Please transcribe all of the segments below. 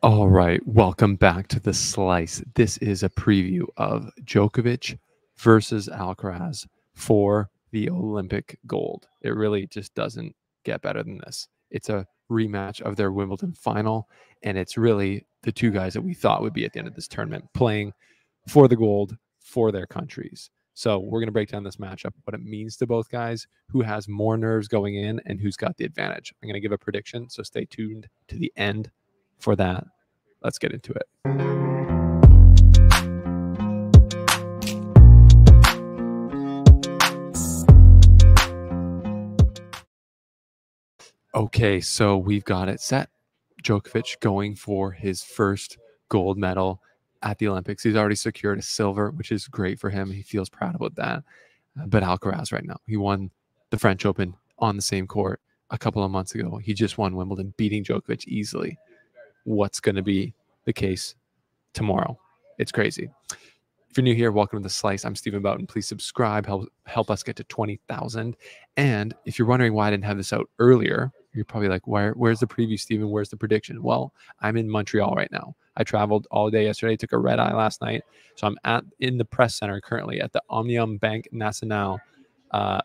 All right, welcome back to the Slice. This is a preview of Djokovic versus Alcaraz for the Olympic gold. It really just doesn't get better than this. It's a rematch of their Wimbledon final, and it's really the two guys that we thought would be at the end of this tournament playing for the gold for their countries. So we're going to break down this matchup, what it means to both guys, who has more nerves going in, and who's got the advantage. I'm going to give a prediction, so stay tuned to the end for that. Let's get into it. Okay, so we've got it set. Djokovic going for his first gold medal at the Olympics. He's already secured a silver, which is great for him. He feels proud about that. But Alcaraz right now, he won the French Open on the same court a couple of months ago. He just won Wimbledon, beating Djokovic easily. What's going to be the case tomorrow? It's crazy. If you're new here, welcome to The Slice. I'm Stephen Boughton. Please subscribe, help us get to 20,000. And if you're wondering why I didn't have this out earlier, you're probably like, where's the preview, Stephen? Where's the prediction? Well, I'm in Montreal right now. I traveled all day yesterday, took a red eye last night. So I'm in the press center currently at the Omnium Bank National,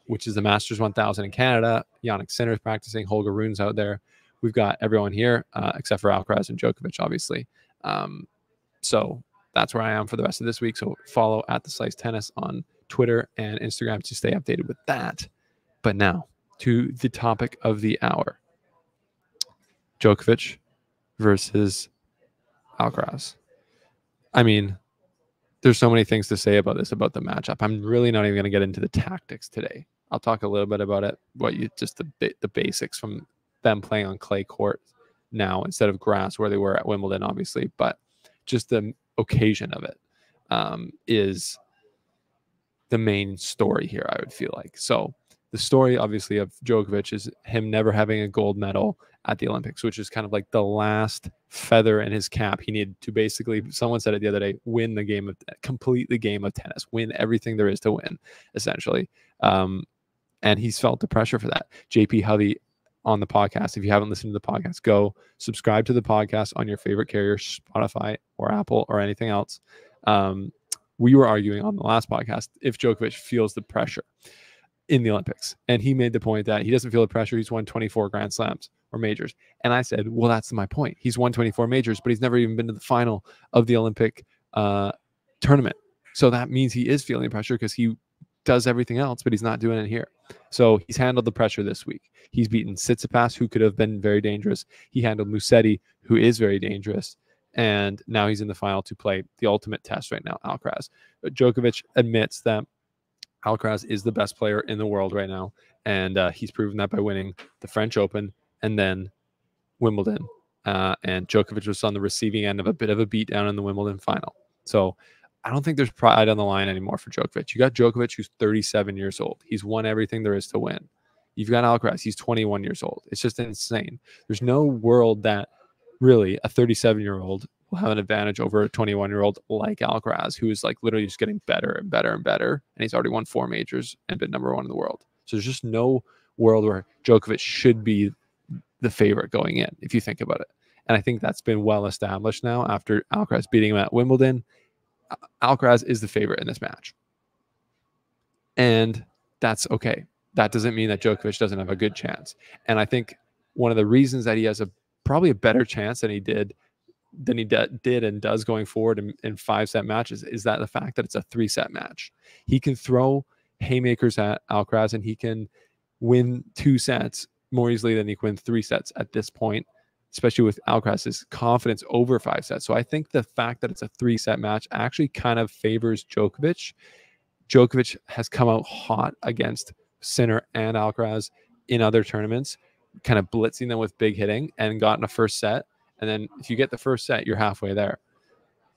which is the Masters 1000 in Canada. Yannick Sinner's practicing. Holger Rune's out there. We've got everyone here except for Alcaraz and Djokovic, obviously. So that's where I am for the rest of this week. So follow at the Slice Tennis on Twitter and Instagram to stay updated with that. But now to the topic of the hour. Djokovic versus Alcaraz. I mean, there's so many things to say about this, about the matchup. I'm really not even going to get into the tactics today. I'll talk a little bit about it, just the basics from them playing on clay court now instead of grass where they were at Wimbledon, obviously. But just the occasion of it is the main story here, I would feel like. So the story, obviously, of Djokovic is him never having a gold medal at the Olympics, which is kind of like the last feather in his cap. He needed to basically, someone said it the other day, complete the game of tennis, win everything there is to win, essentially. And he's felt the pressure for that. JP Hovey on the podcast. If you haven't listened to the podcast, go subscribe to the podcast on your favorite carrier, Spotify or Apple or anything else. We were arguing on the last podcast if Djokovic feels the pressure in the Olympics. And he made the point that he doesn't feel the pressure. He's won 24 Grand Slams or majors. And I said, well, that's my point. He's won 24 majors, but he's never even been to the final of the Olympic tournament. So that means he is feeling pressure because he does everything else, but he's not doing it here. So he's handled the pressure this week. He's beaten Tsitsipas, who could have been very dangerous. He handled Musetti, who is very dangerous. And now he's in the final to play the ultimate test right now, Alcaraz. But Djokovic admits that Alcaraz is the best player in the world right now. And he's proven that by winning the French Open and then Wimbledon. And Djokovic was on the receiving end of a bit of a beatdown in the Wimbledon final. So I don't think there's pride on the line anymore for Djokovic. You got Djokovic, who's 37 years old. He's won everything there is to win. You've got Alcaraz. He's 21 years old. It's just insane. There's no world that really a 37-year-old will have an advantage over a 21-year-old like Alcaraz, who is like literally just getting better and better and better. And he's already won 4 majors and been number 1 in the world. So there's just no world where Djokovic should be the favorite going in, if you think about it. And I think that's been well established now after Alcaraz beating him at Wimbledon. Alcaraz is the favorite in this match. And that's okay. That doesn't mean that Djokovic doesn't have a good chance. And I think one of the reasons that he has probably a better chance than he did and does going forward in 5-set matches is that the fact that it's a 3-set match. He can throw haymakers at Alcaraz and he can win 2 sets more easily than he can win 3 sets at this point, especially with Alcaraz's confidence over 5 sets. So I think the fact that it's a 3-set match actually kind of favors Djokovic. Djokovic has come out hot against Sinner and Alcaraz in other tournaments, kind of blitzing them with big hitting and gotten a first set. And then if you get the first set, you're halfway there.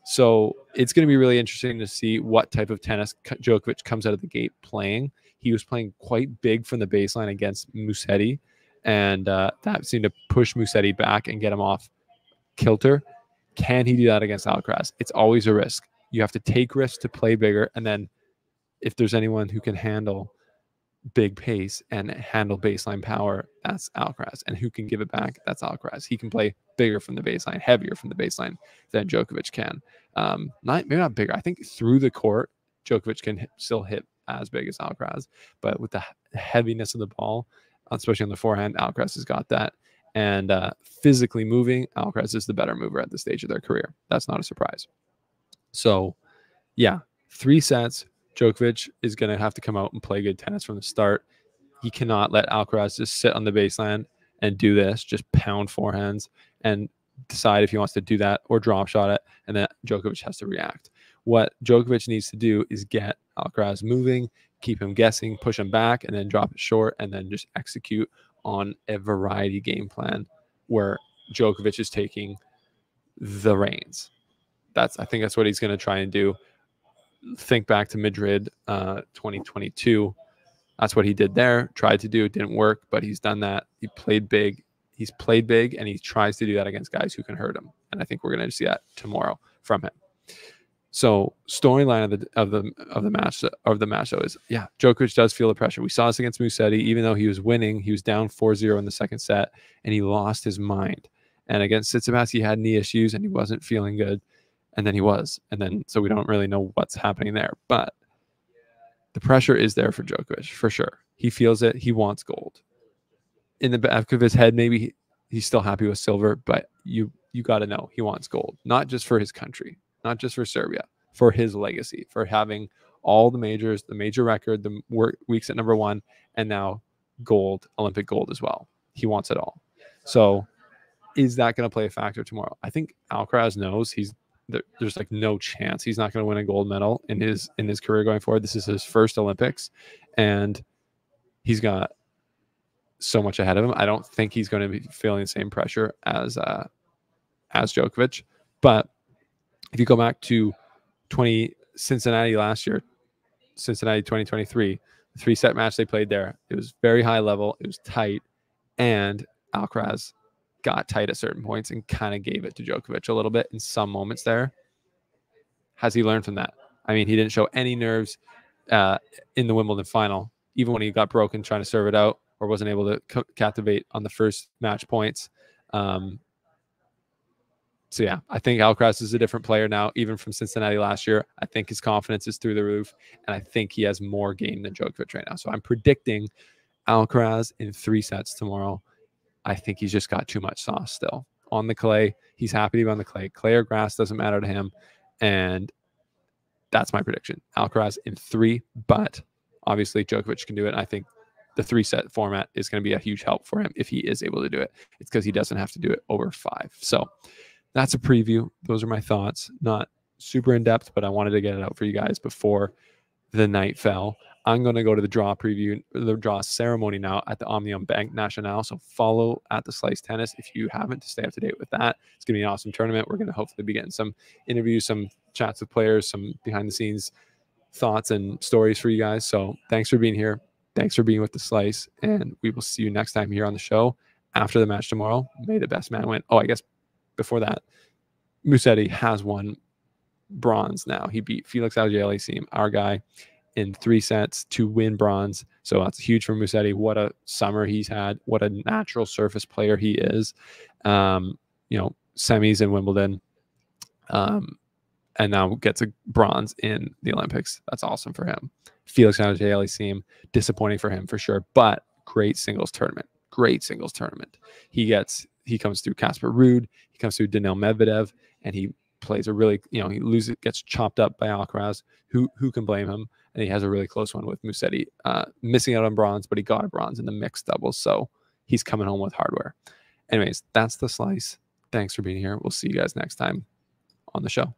So it's going to be really interesting to see what type of tennis Djokovic comes out of the gate playing. He was playing quite big from the baseline against Musetti, and that seemed to push Musetti back and get him off kilter. Can he do that against Alcaraz? It's always a risk. You have to take risks to play bigger, and then if there's anyone who can handle big pace and handle baseline power, that's Alcaraz. And who can give it back? That's Alcaraz. He can play bigger from the baseline, heavier from the baseline than Djokovic can. Maybe not bigger. I think through the court, Djokovic can still hit as big as Alcaraz, but with the heaviness of the ball, especially on the forehand, Alcaraz has got that. And physically moving, Alcaraz is the better mover at this stage of their career. That's not a surprise. So, yeah, 3 sets. Djokovic is going to have to come out and play good tennis from the start. He cannot let Alcaraz just sit on the baseline and do this, just pound forehands and decide if he wants to do that or drop shot it, and then Djokovic has to react. What Djokovic needs to do is get Alcaraz moving, keep him guessing, push him back, and then drop it short, and then just execute on a variety game plan where Djokovic is taking the reins. I think that's what he's going to try and do. Think back to Madrid 2022. That's what he did there. Tried to do it, didn't work, but he's done that. He played big. He's played big, and he tries to do that against guys who can hurt him. And I think we're going to see that tomorrow from him. So storyline of the match though is, yeah, Djokovic does feel the pressure. We saw this against Musetti. Even though he was winning, he was down 4-0 in the second set, and he lost his mind. And against Tsitsipas, he had knee issues, and he wasn't feeling good. And then he was. And then so we don't really know what's happening there. But the pressure is there for Djokovic, for sure. He feels it. He wants gold. In the back of his head, maybe he's still happy with silver, but you got to know he wants gold, not just for his country, not just for Serbia, for his legacy, for having all the majors, the major record, the weeks at number 1, and now gold, Olympic gold as well. He wants it all. So is that going to play a factor tomorrow? I think Alcaraz knows there's like no chance he's not going to win a gold medal in his career going forward. This is his first Olympics, and he's got so much ahead of him. I don't think he's going to be feeling the same pressure as Djokovic. But if you go back to Cincinnati last year, Cincinnati 2023, the 3-set match they played there, it was very high level, it was tight, and Alcaraz got tight at certain points and kind of gave it to Djokovic a little bit in some moments there. Has he learned from that? I mean, he didn't show any nerves in the Wimbledon final, even when he got broken trying to serve it out or wasn't able to captivate on the first match points. So, yeah, I think Alcaraz is a different player now, even from Cincinnati last year. I think his confidence is through the roof, and I think he has more game than Djokovic right now. So I'm predicting Alcaraz in 3 sets tomorrow. I think he's just got too much sauce still. On the clay, he's happy to be on the clay. Clay or grass doesn't matter to him. And that's my prediction. Alcaraz in 3, but obviously Djokovic can do it. I think the 3-set format is going to be a huge help for him if he is able to do it. It's because he doesn't have to do it over 5. So that's a preview. Those are my thoughts. Not super in-depth, but I wanted to get it out for you guys before the night fell. I'm going to go to the draw preview, the draw ceremony now at the Omnium Bank National. So follow at the Slice Tennis if you haven't, to stay up to date with that. It's going to be an awesome tournament. We're going to hopefully be getting some interviews, some chats with players, some behind the scenes thoughts and stories for you guys. So thanks for being here. Thanks for being with the Slice. And we will see you next time here on the show after the match tomorrow. May the best man win. Oh, I guess before that, Musetti has won bronze now. He beat Felix Auger-Aliassime, our guy, in 3 sets to win bronze. So that's huge for Musetti. What a summer he's had. What a natural surface player he is. Semis in Wimbledon. And now gets a bronze in the Olympics. That's awesome for him. Felix Auger-Aliassime, disappointing for him for sure, but great singles tournament. Great singles tournament. He comes through Casper Ruud, he comes through Daniil Medvedev, and he plays a really, he loses, gets chopped up by Alcaraz. Who can blame him? And he has a really close one with Musetti, missing out on bronze, but he got a bronze in the mixed doubles. So he's coming home with hardware. Anyways, that's the Slice. Thanks for being here. We'll see you guys next time on the show.